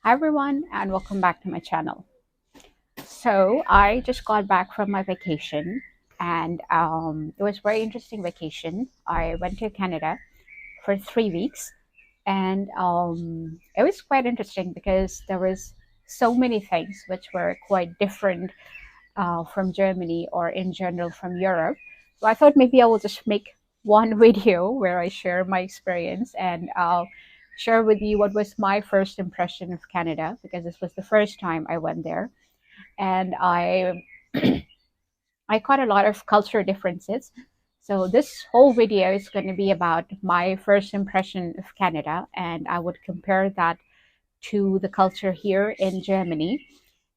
Hi everyone and welcome back to my channel. So I just got back from my vacation and it was a very interesting vacation. I went to Canada for 3 weeks and it was quite interesting because there was so many things which were quite different from Germany or in general from Europe. So I thought maybe I will just make one video where I share my experience and I'll share with you what was my first impression of Canada because this was the first time I went there and I caught a lot of culture differences. So this whole video is going to be about my first impression of Canada and I would compare that to the culture here in Germany,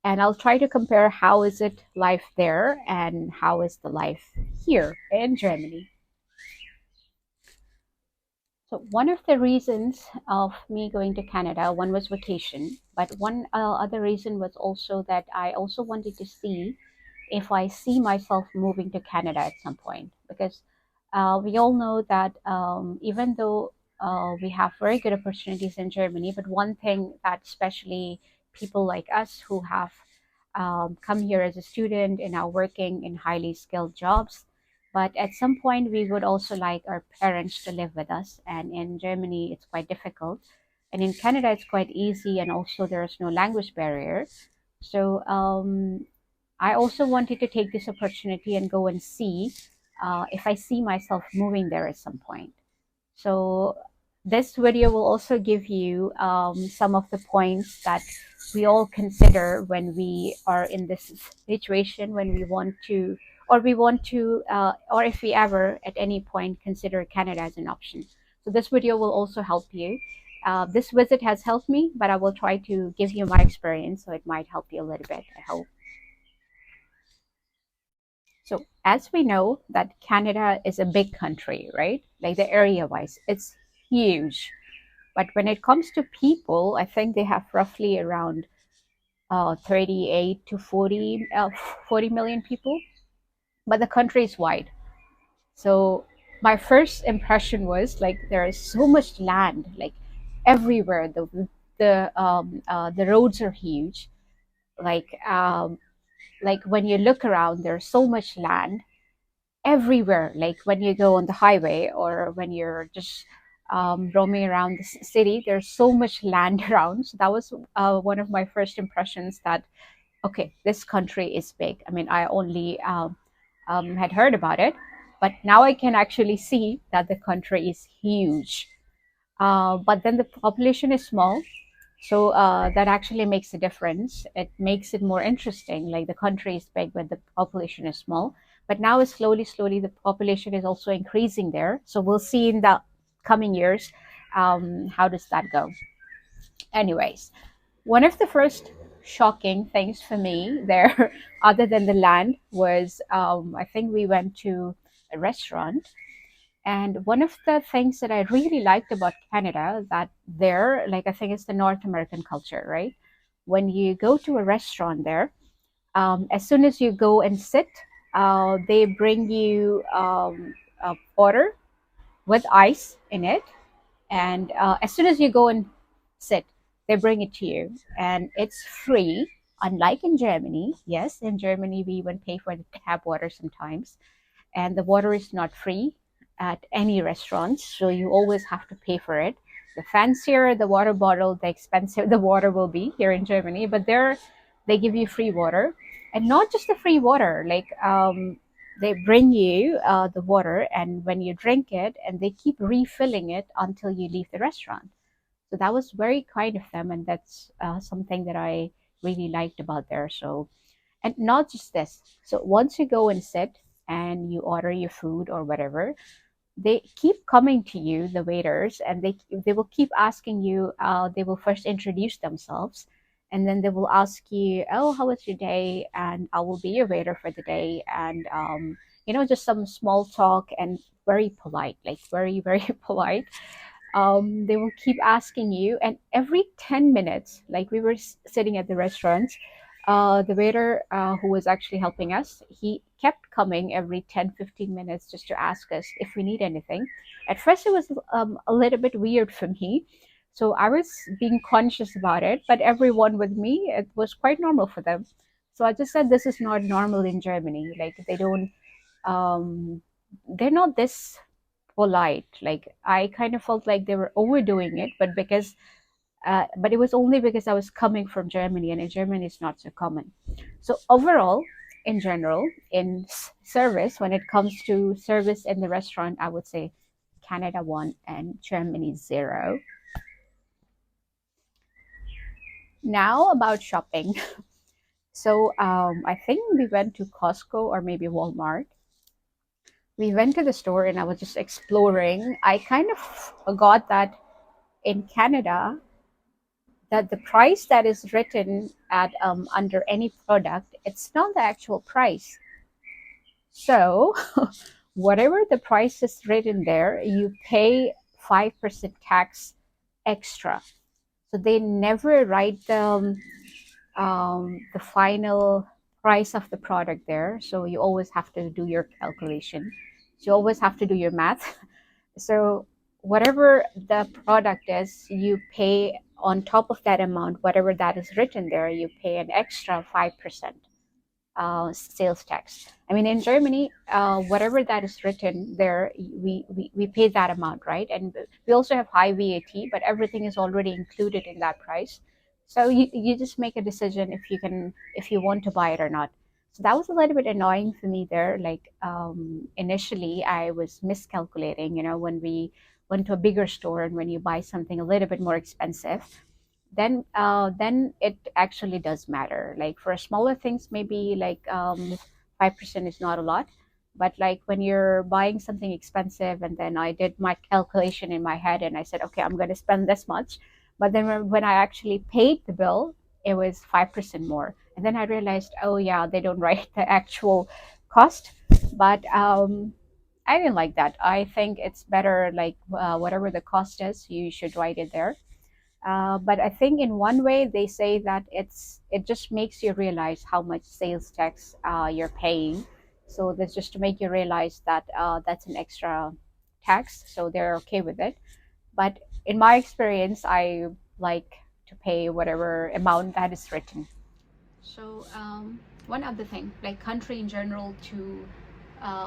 and I'll try to compare how is it life there and how is the life here in Germany. So one of the reasons of me going to Canada, one was vacation, but one other reason was also that I also wanted to see if I see myself moving to Canada at some point, because we all know that even though we have very good opportunities in Germany, but one thing that especially people like us who have come here as a student and are working in highly skilled jobs, but at some point we would also like our parents to live with us. And in Germany, it's quite difficult. And in Canada, it's quite easy, and also there's no language barrier. So I also wanted to take this opportunity and go and see if I see myself moving there at some point. So this video will also give you some of the points that we all consider when we are in this situation, when we want to, or if we ever at any point consider Canada as an option. So this video will also help you. This visit has helped me, but I will try to give you my experience, so it might help you a little bit, I hope. So as we know that Canada is a big country, right? Like the area wise, it's huge. But when it comes to people, I think they have roughly around 38 to 40 million people. But the country is wide. So my first impression was like there is so much land, like everywhere. The roads are huge. Like like when you look around, there's so much land everywhere. Like when you go on the highway or when you're just roaming around the city, there's so much land around. So that was one of my first impressions that, okay, this country is big. I mean, I only had heard about it, but now I can actually see that the country is huge. But then the population is small. So that actually makes a difference. It makes it more interesting. Like the country is big, but the population is small. But now, is slowly, the population is also increasing there. So we'll see in the coming years how does that go. Anyways, one of the first shocking things for me there, other than the land, was I think we went to a restaurant, and one of the things that I really liked about Canada, that there, like I think it's the North American culture, right? When you go to a restaurant there, as soon as you go and sit, they bring you water with ice in it. And as soon as you go and sit, they bring it to you. And it's free, unlike in Germany. Yes, in Germany, we even pay for the tap water sometimes, and the water is not free at any restaurant, so you always have to pay for it. The fancier the water bottle, the expensive the water will be here in Germany, but there they give you free water. And not just the free water, like they bring you the water, and when you drink it, and they keep refilling it until you leave the restaurant. So that was very kind of them, and that's something that I really liked about there. So, and not just this. So once you go and sit and you order your food or whatever, they keep coming to you, the waiters, and they will keep asking you. They will first introduce themselves, and then they will ask you, "Oh, how was your day?" And I will be your waiter for the day, and just some small talk and very polite, like very polite. They will keep asking you, and every 10 minutes, like we were sitting at the restaurant, the waiter who was actually helping us, he kept coming every 10-15 minutes just to ask us if we need anything. At first it was a little bit weird for me, So I was being conscious about it, but everyone with me, it was quite normal for them. So I just said, this is not normal in Germany. Like they don't, um, they're not this polite. Like I kind of felt like they were overdoing it, but it was only because I was coming from Germany, and in Germany it's not so common. So overall, in general, in service, when it comes to service in the restaurant, I would say Canada 1 and Germany 0. Now about shopping. So I think we went to Costco or maybe Walmart. We went to the store and I was just exploring. I kind of forgot that in Canada, that the price that is written at under any product, it's not the actual price. So whatever the price is written there, you pay 5% tax extra. So they never write the final price of the product there. So you always have to do your calculation. So you always have to do your math. So whatever the product is, you pay on top of that amount, whatever that is written there, you pay an extra 5% sales tax. I mean, in Germany, whatever that is written there, we pay that amount, right? And we also have high VAT, but everything is already included in that price. So you just make a decision if you want to buy it or not. So that was a little bit annoying for me there. Like initially, I was miscalculating. You know, when we went to a bigger store and when you buy something a little bit more expensive, then it actually does matter. Like for smaller things, maybe like 5% is not a lot, but like when you're buying something expensive, and then I did my calculation in my head and I said, okay, I'm going to spend this much, but then when I actually paid the bill, it was 5% more, and then I realized, oh yeah, they don't write the actual cost. But I didn't like that. I think it's better, like whatever the cost is, you should write it there. But I think in one way they say that it just makes you realize how much sales tax you're paying. So that's just to make you realize that that's an extra tax. So they're okay with it. But in my experience, I like to pay whatever amount that is written. So one other thing, like country in general, to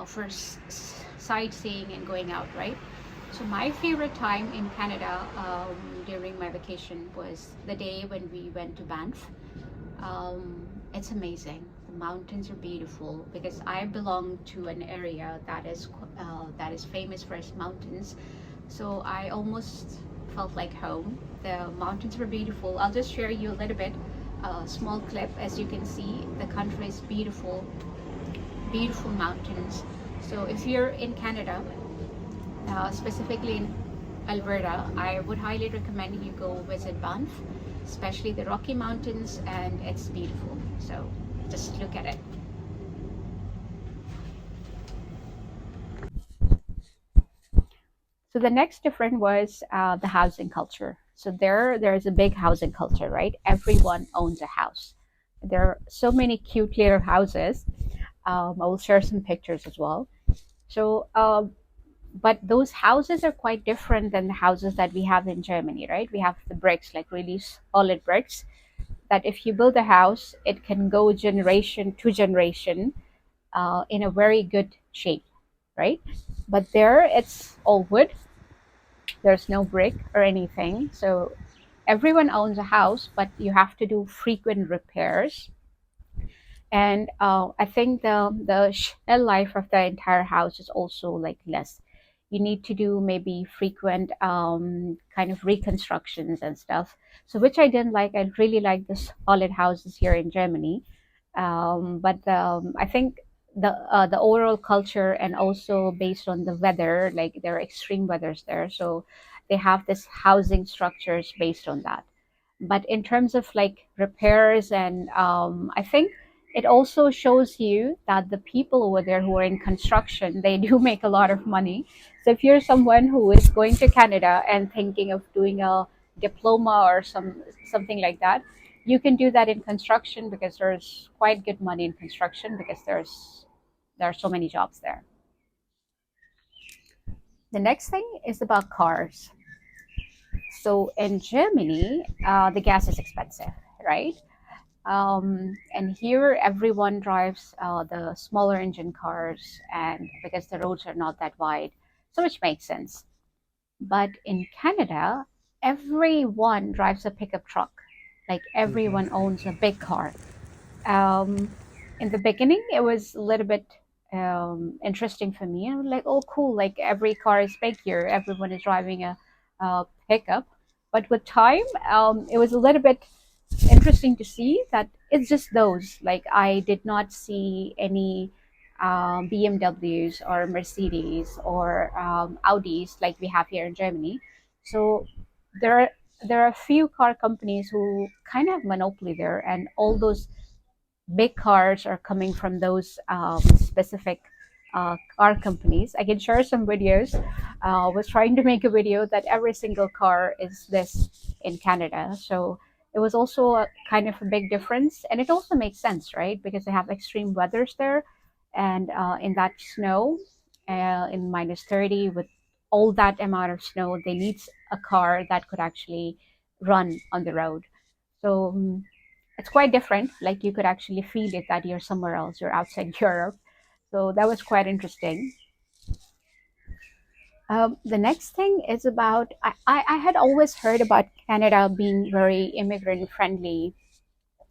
for sightseeing and going out, right? So my favorite time in Canada during my vacation was the day when we went to Banff. It's amazing. The mountains are beautiful because I belong to an area that is famous for its mountains. So I almost felt like home. The mountains were beautiful. I'll just share you a little bit, a small clip. As you can see, the country is beautiful, beautiful mountains. So if you're in Canada, specifically in Alberta, I would highly recommend you go visit Banff, especially the Rocky Mountains, and it's beautiful. So just look at it. So the next difference was the housing culture. So there's a big housing culture, right? Everyone owns a house. There are so many cute little houses. I will share some pictures as well. So, but those houses are quite different than the houses that we have in Germany, right? We have the bricks, like really solid bricks, that if you build a house, it can go generation to generation in a very good shape, right? But there, it's all wood. There's no brick or anything. So everyone owns a house, but you have to do frequent repairs. And I think the shell life of the entire house is also like less. You need to do maybe frequent kind of reconstructions and stuff. So which I didn't like. I really like the solid houses here in Germany, but I think the overall culture, and also based on the weather, like there are extreme weathers there, so they have this housing structures based on that. But in terms of like repairs, and I think it also shows you that the people over there who are in construction, they do make a lot of money. So if you're someone who is going to Canada and thinking of doing a diploma or something like that, you can do that in construction, because there's quite good money in construction, because there are so many jobs there. The next thing is about cars. So in Germany, the gas is expensive, right? And here everyone drives the smaller engine cars, and because the roads are not that wide, so which makes sense. But in Canada, everyone drives a pickup truck. Like everyone owns a big car. Um, in the beginning, it was a little bit interesting for me. I was like, oh, cool. Like every car is big here. Everyone is driving a pickup. But with time, it was a little bit interesting to see that it's just those. Like I did not see any BMWs or Mercedes or Audis like we have here in Germany. So there are there are a few car companies who kind of have monopoly there, and all those big cars are coming from those specific car companies. I can share some videos. Was trying to make a video that every single car is this in Canada. So it was also a kind of a big difference, and it also makes sense, right? Because they have extreme weathers there, and in that snow, in -30 with all that amount of snow, they need a car that could actually run on the road. So it's quite different. Like you could actually feel it that you're somewhere else, you're outside Europe. So that was quite interesting. The next thing is about I had always heard about Canada being very immigrant friendly,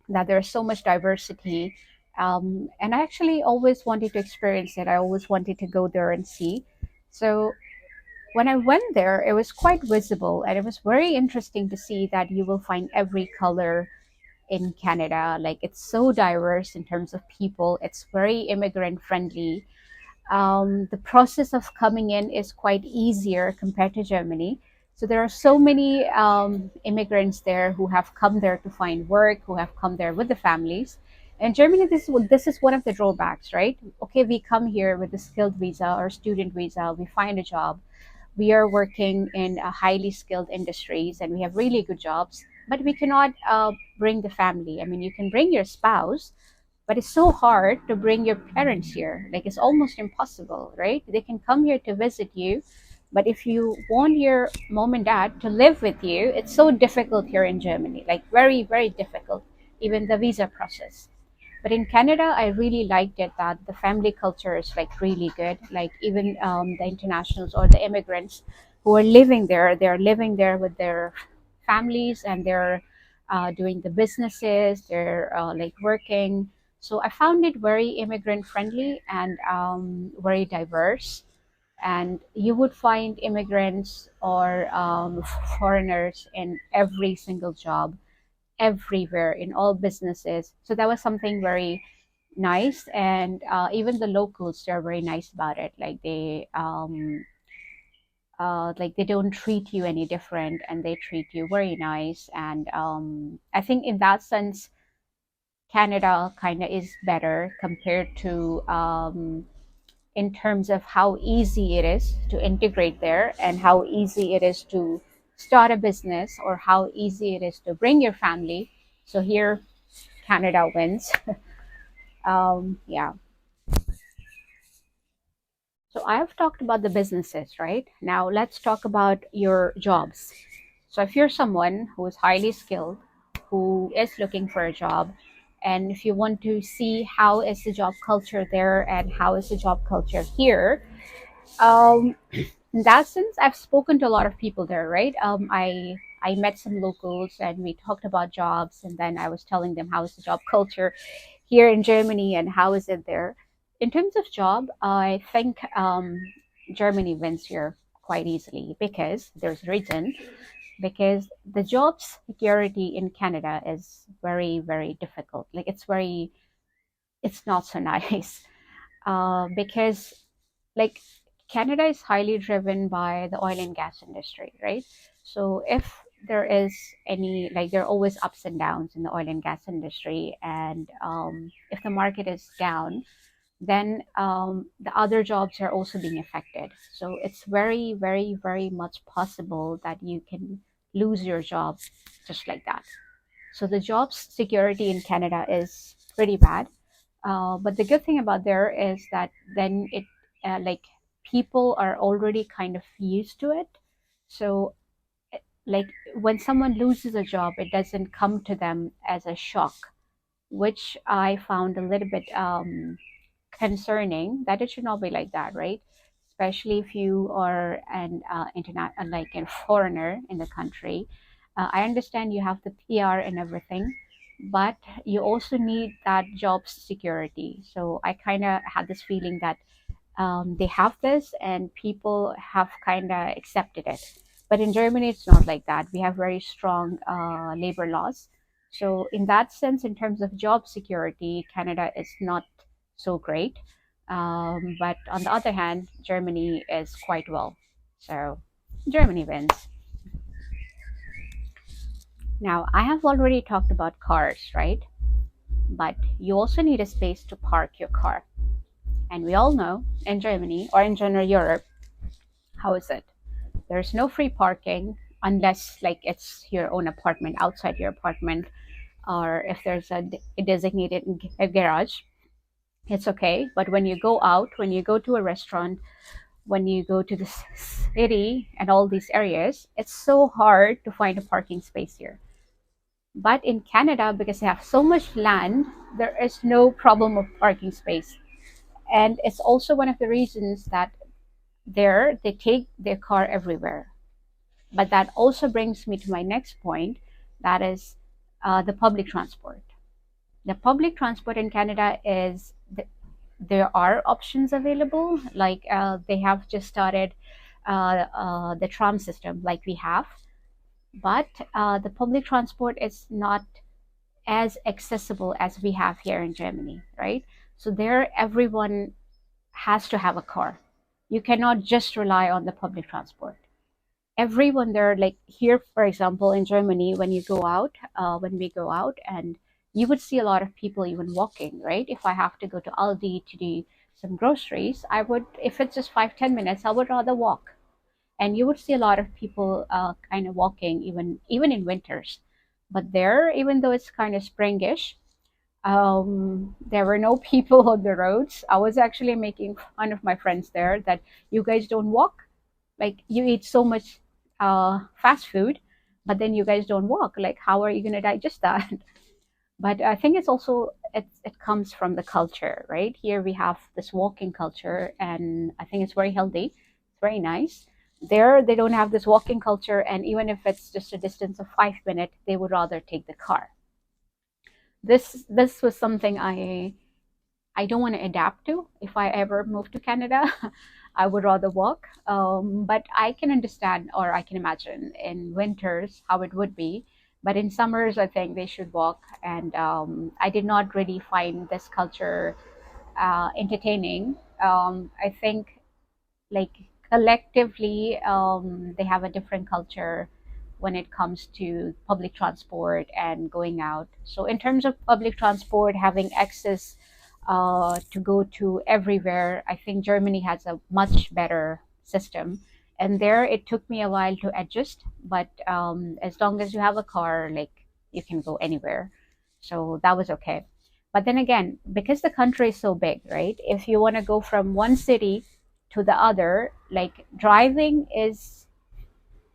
that there's so much diversity. And I actually always wanted to experience it. I always wanted to go there and see. So when I went there, it was quite visible, and it was very interesting to see that you will find every color in Canada. Like it's so diverse in terms of people. It's very immigrant friendly. The process of coming in is quite easier compared to Germany. So there are so many immigrants there who have come there to find work, who have come there with the families. In Germany, this is one of the drawbacks, right? Okay, we come here with a skilled visa or student visa, we find a job, we are working in highly skilled industries and we have really good jobs, but we cannot bring the family. I mean, you can bring your spouse, but it's so hard to bring your parents here. Like it's almost impossible, right? They can come here to visit you, but if you want your mom and dad to live with you, it's so difficult here in Germany, like very, very difficult, even the visa process. But in Canada, I really liked it that the family culture is like really good. Like even the internationals or the immigrants who are living there, they're living there with their families and they're doing the businesses. They're like working. So I found it very immigrant friendly and very diverse. And you would find immigrants or foreigners in every single job, everywhere in all businesses. So that was something very nice, and even the locals, they're very nice about it. Like they don't treat you any different, and they treat you very nice. And I think in that sense, Canada kind of is better compared to in terms of how easy it is to integrate there and how easy it is to start a business or how easy it is to bring your family. So here, Canada wins. Yeah. So I've talked about the businesses, right? Now let's talk about your jobs. So if you're someone who is highly skilled, who is looking for a job, and if you want to see how is the job culture there and how is the job culture here, um, in that sense, I've spoken to a lot of people there, right? I met some locals and we talked about jobs, and then I was telling them how is the job culture here in Germany and how is it there. In terms of job, I think Germany wins here quite easily because there's a reason. Because the job security in Canada is very, very difficult. Like it's not so nice. Because like Canada is highly driven by the oil and gas industry, right? So if there is any, like there are always ups and downs in the oil and gas industry, and if the market is down, then the other jobs are also being affected. So it's very, very, very much possible that you can lose your job just like that. So the job security in Canada is pretty bad. But the good thing about there is that then it like people are already kind of used to it. So like when someone loses a job, it doesn't come to them as a shock, which I found a little bit concerning. That it should not be like that, right? Especially if you are an internet like a foreigner in the country. I understand you have the PR and everything, but you also need that job security. So I kind of had this feeling that they have this and people have kind of accepted it. But in Germany, it's not like that. We have very strong labor laws. So, in that sense, in terms of job security, Canada is not so great. But on the other hand, Germany is quite well. So, Germany wins. Now, I have already talked about cars, right? But you also need a space to park your car. And we all know in Germany or in general Europe, how is it? There's no free parking unless like it's your own apartment outside your apartment, or if there's a designated a garage, it's okay. But when you go out, when you go to a restaurant, when you go to the city and all these areas, it's so hard to find a parking space here. But in Canada, because they have so much land, there is no problem of parking space. And it's also one of the reasons that there they take their car everywhere. But that also brings me to my next point, that is the public transport. The public transport in Canada is there are options available, like they have just started the tram system like we have, but the public transport is not as accessible as we have here in Germany, right? So there, everyone has to have a car. You cannot just rely on the public transport. Everyone there, like here for example in Germany, when you go out when we go out, and you would see a lot of people even walking, right? If I have to go to Aldi to do some groceries, I would, if it's just 5-10 minutes, I would rather walk. And you would see a lot of people kind of walking, even in winters. But there, even though it's kind of springish, there were no people on the roads. I was actually making fun of my friends there that you guys don't walk, like you eat so much fast food, but then you guys don't walk. Like, how are you going to digest that? But I think it's also it comes from the culture, right? Here we have this walking culture, and I think it's very healthy. It's very nice. There, they don't have this walking culture, and even if it's just a distance of 5 minutes, they would rather take the car. This was something I don't want to adapt to. If I ever move to Canada, I would rather walk. But I can understand, or I can imagine in winters how it would be. But in summers, I think they should walk. And I did not really find this culture entertaining. I think like collectively they have a different culture when it comes to public transport and going out. So in terms of public transport having access to go to everywhere, I think Germany has a much better system. And there it took me a while to adjust, but as long as you have a car, like you can go anywhere. So that was okay. But then again, because the country is so big, right? If you want to go from one city to the other, like driving is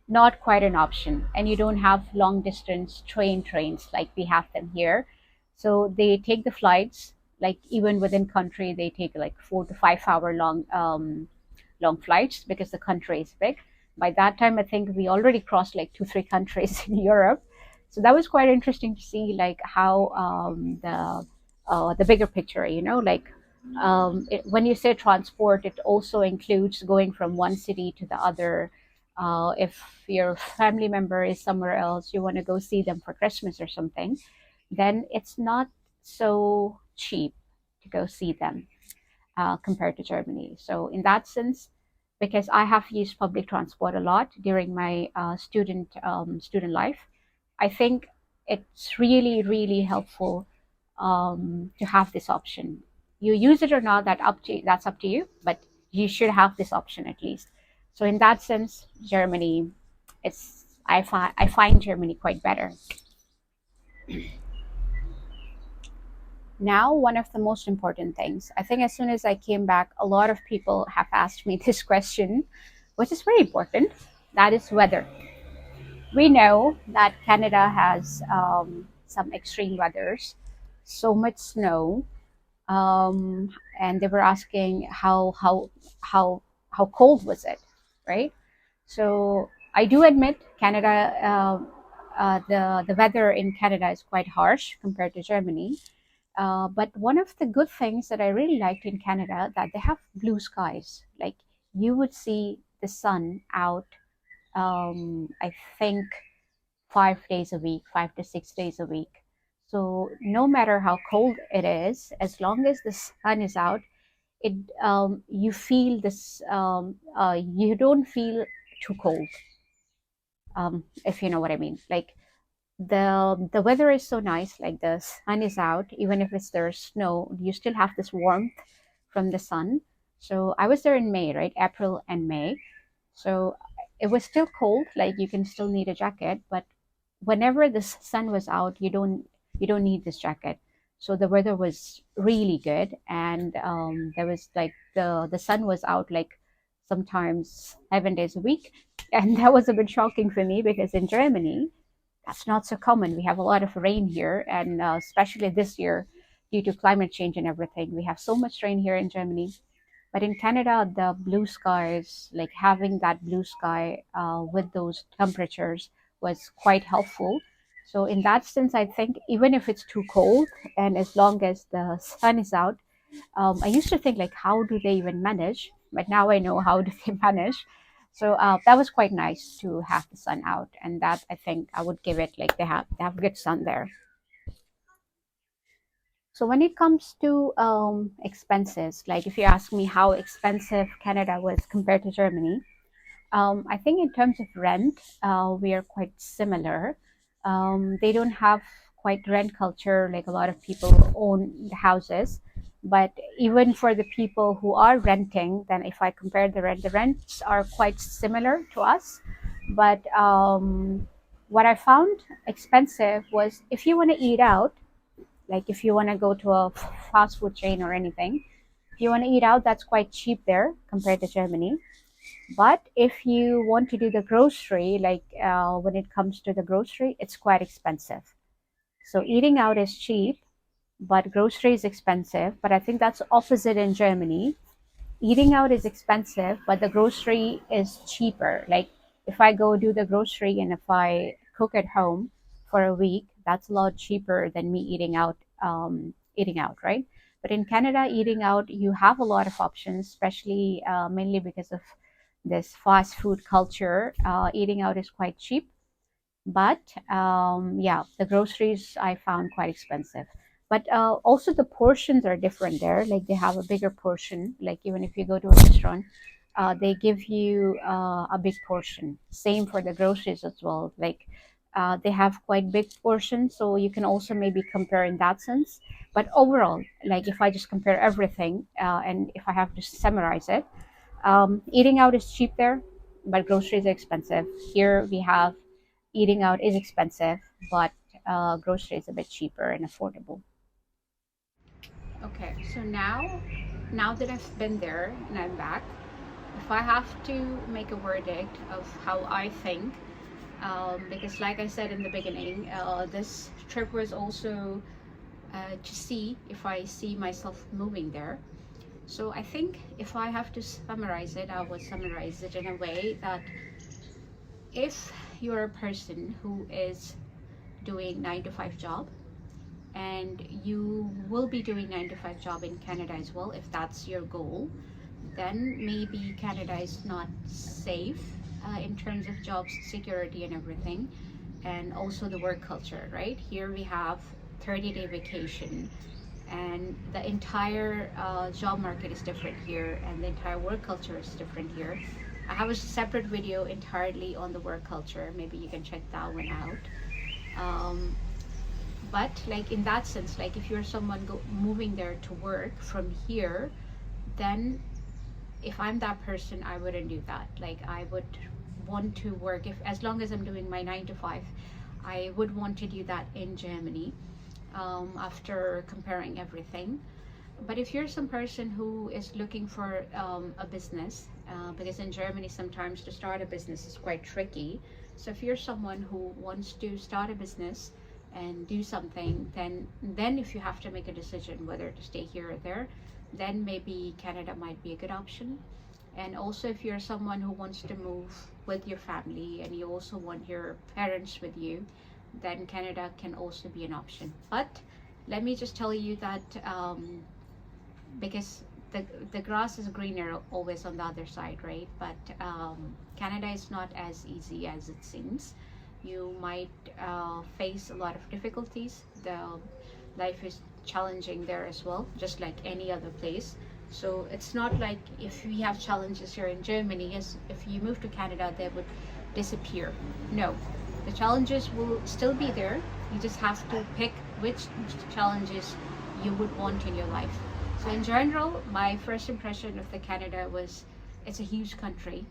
not quite an option, and you don't have long distance trains like we have them here. So they take the flights, like even within country they take like 4 to 5 hour long flights because the country is big. By that time, I think we already crossed like 2-3 countries in Europe. So that was quite interesting to see, like how the bigger picture, like when you say transport, it also includes going from one city to the other. If your family member is somewhere else, you want to go see them for Christmas or something, then it's not so cheap to go see them compared to Germany. So in that sense, because I have used public transport a lot during my student life, I think it's really really helpful to have this option. You use it or not, that's up to you, but you should have this option at least. So in that sense, Germany, I find Germany quite better. Now, one of the most important things, I think as soon as I came back, a lot of people have asked me this question, which is very important. That is weather. We know that Canada has some extreme weathers, so much snow, um, and they were asking how how cold was it, right? So I do admit Canada, the weather in Canada is quite harsh compared to Germany. But one of the good things that I really liked in Canada that they have blue skies. Like you would see the sun out. I think 5 days a week, 5 to 6 days a week. So no matter how cold it is, as long as the sun is out, it you feel this. You don't feel too cold, if you know what I mean. Like the weather is so nice. Like the sun is out, even if it's there's snow, you still have this warmth from the sun. So I was there in May, right? April and May. So it was still cold. Like you can still need a jacket, but whenever the sun was out, you don't need this jacket. So the weather was really good, and there was like the sun was out like sometimes 7 days a week, and that was a bit shocking for me because in Germany that's not so common. We have a lot of rain here, and especially this year due to climate change and everything, we have so much rain here in Germany. But in Canada, the blue skies, like having that blue sky with those temperatures, was quite helpful. So, in that sense, I think even if it's too cold and as long as the sun is out, I used to think like, how do they even manage? But now I know how do they manage. So that was quite nice to have the sun out, and that I think I would give it like they have good sun there. So when it comes to expenses, like if you ask me how expensive Canada was compared to Germany, I think in terms of rent, we are quite similar. They don't have quite rent culture like a lot of people own houses. But even for the people who are renting, then if I compare the rents are quite similar to us. But what I found expensive was if you want to eat out, like if you want to go to a fast food chain or anything, if you want to eat out, that's quite cheap there compared to Germany. But if you want to do the grocery, like when it comes to the grocery, it's quite expensive. So eating out is cheap, but grocery is expensive. But I think that's opposite in Germany. Eating out is expensive, but the grocery is cheaper. Like if I go do the grocery and if I cook at home for a week, that's a lot cheaper than me eating out, right? But in Canada, eating out, you have a lot of options, especially mainly because of this fast food culture. Eating out is quite cheap, but yeah, the groceries I found quite expensive. But also the portions are different there. Like they have a bigger portion. Like even if you go to a restaurant, they give you a big portion. Same for the groceries as well. Like they have quite big portions, so you can also maybe compare in that sense. But overall, like if I just compare everything, and if I have to summarize it, eating out is cheap there, but groceries are expensive. Here we have eating out is expensive, but grocery is a bit cheaper and affordable. Okay, so now that I've been there and I'm back, if I have to make a verdict of how I think, because like I said in the beginning, this trip was also to see if I see myself moving there. So I think if I have to summarize it, I would summarize it in a way that if you're a person who is doing 9 to 5 job, and you will be doing 9 to 5 job in Canada as well if that's your goal, then maybe Canada is not safe in terms of job security and everything, and also the work culture. Right here we have 30-day vacation, and the entire job market is different here, and the entire work culture is different here. I have a separate video entirely on the work culture. Maybe you can check that one out. Um, but like in that sense, like if you're someone moving there to work from here, then if I'm that person, I wouldn't do that. Like I would want to work, if as long as I'm doing my 9 to 5, I would want to do that in Germany, after comparing everything. But if you're some person who is looking for a business, because in Germany sometimes to start a business is quite tricky, So if you're someone who wants to start a business and do something, then if you have to make a decision whether to stay here or there, then maybe Canada might be a good option. And also, if you're someone who wants to move with your family and you also want your parents with you, then Canada can also be an option. But let me just tell you that because the grass is greener always on the other side, right? But Canada is not as easy as it seems. You might face a lot of difficulties. The life is challenging there as well, just like any other place. So it's not like if we have challenges here in Germany, as if you move to Canada, they would disappear. No, the challenges will still be there. You just have to pick which challenges you would want in your life. So in general, my first impression of the Canada was it's a huge country.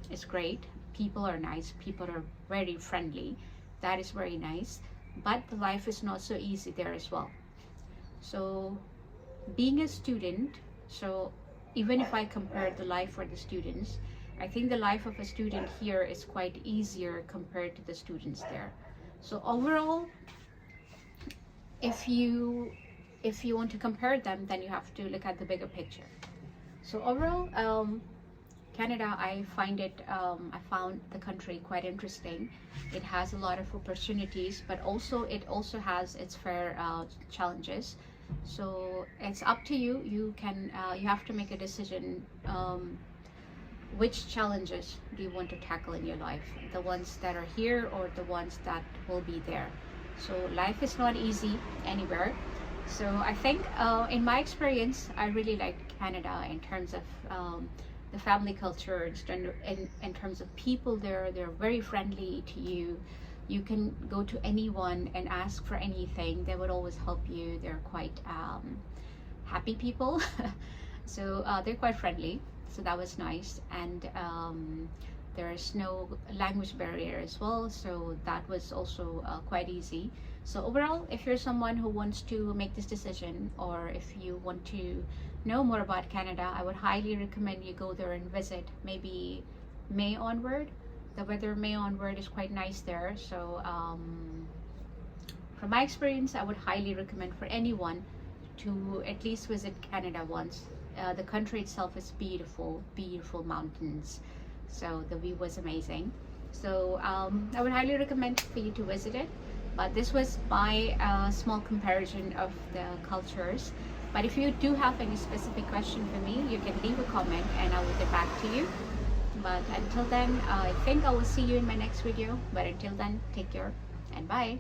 It's great. People are nice. People are very friendly. That is very nice. But the life is not so easy there as well. So being a student, so even if I compare the life for the students, I think the life of a student here is quite easier compared to the students there. So overall, if you want to compare them, then you have to look at the bigger picture. So overall, Canada, I found the country quite interesting. It has a lot of opportunities, but also it also has its fair challenges. So it's up to you. You have to make a decision. Which challenges do you want to tackle in your life? The ones that are here or the ones that will be there? So life is not easy anywhere. So I think in my experience, I really liked Canada in terms of the family culture, in terms of people there. They're very friendly to you. You can go to anyone and ask for anything. They would always help you. They're quite happy people. So they're quite friendly. So that was nice. And there's no language barrier as well. So that was also quite easy. So overall, if you're someone who wants to make this decision, or if you want to know more about Canada, I would highly recommend you go there and visit maybe May onward. The weather May onward is quite nice there. So from my experience, I would highly recommend for anyone to at least visit Canada once. The country itself is beautiful, beautiful mountains. So the view was amazing. So I would highly recommend for you to visit it. But this was my small comparison of the cultures. But if you do have any specific question for me, you can leave a comment and I will get back to you. But until then, I think I will see you in my next video. But until then, take care and bye.